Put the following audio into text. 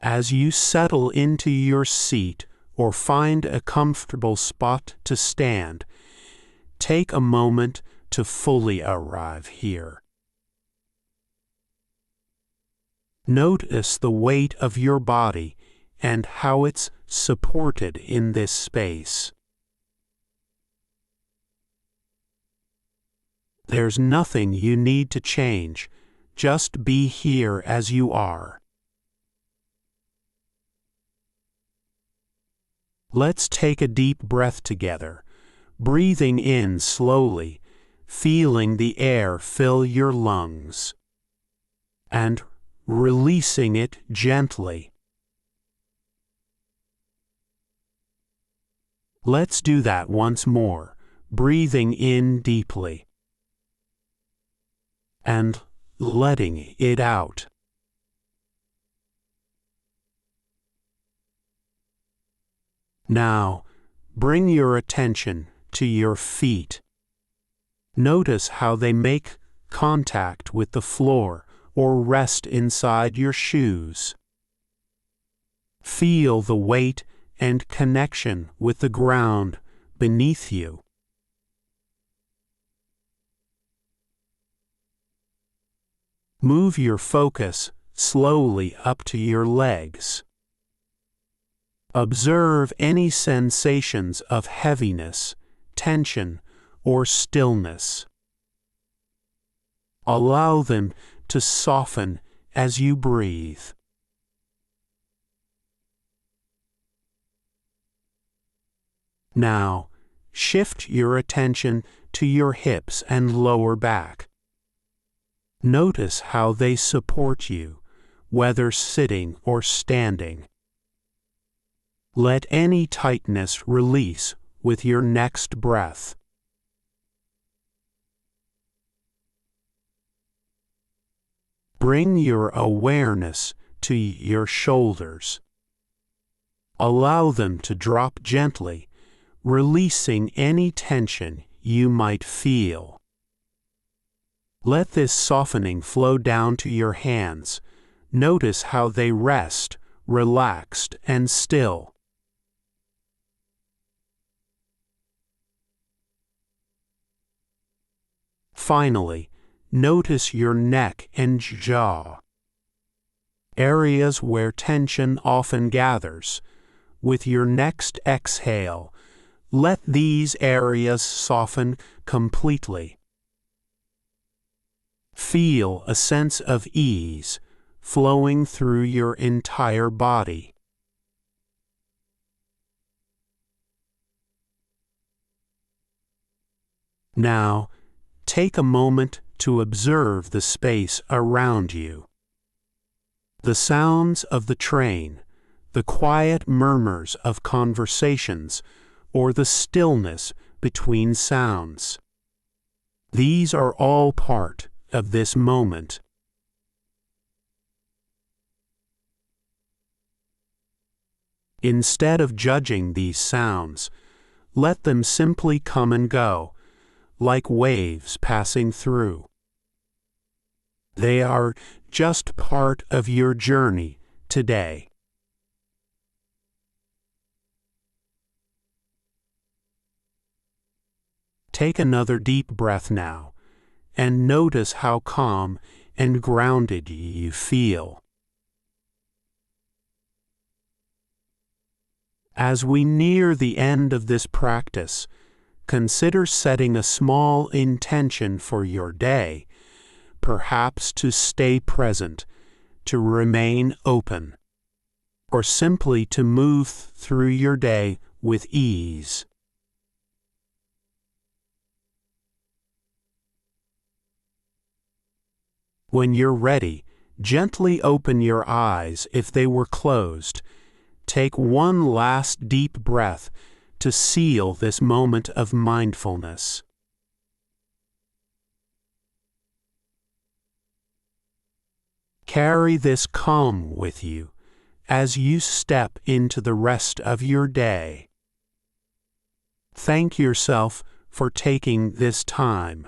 As you settle into your seat or find a comfortable spot to stand, take a moment to fully arrive here. Notice the weight of your body and how it's supported in this space. There's nothing you need to change, just be here as you are. Let's take a deep breath together, breathing in slowly, feeling the air fill your lungs, and releasing it gently. Let's do that once more, breathing in deeply and letting it out. Now, bring your attention to your feet. Notice how they make contact with the floor or rest inside your shoes. Feel the weight and connection with the ground beneath you. Move your focus slowly up to your legs. Observe any sensations of heaviness, tension, or stillness. Allow them to soften as you breathe. Now, shift your attention to your hips and lower back. Notice how they support you, whether sitting or standing. Let any tightness release with your next breath. Bring your awareness to your shoulders. Allow them to drop gently, releasing any tension you might feel. Let this softening flow down to your hands. Notice how they rest, relaxed, and still. Finally, notice your neck and jaw, areas where tension often gathers. With your next exhale, let these areas soften completely. Feel a sense of ease flowing through your entire body. Now, take a moment to observe the space around you. The sounds of the train, the quiet murmurs of conversations, or the stillness between sounds. These are all part of this moment. Instead of judging these sounds, let them simply come and go, like waves passing through. They are just part of your journey today. Take another deep breath now, and notice how calm and grounded you feel. As we near the end of this practice, consider setting a small intention for your day, perhaps to stay present, to remain open, or simply to move through your day with ease. When you're ready, gently open your eyes if they were closed. Take one last deep breath to seal this moment of mindfulness. Carry this calm with you as you step into the rest of your day. Thank yourself for taking this time.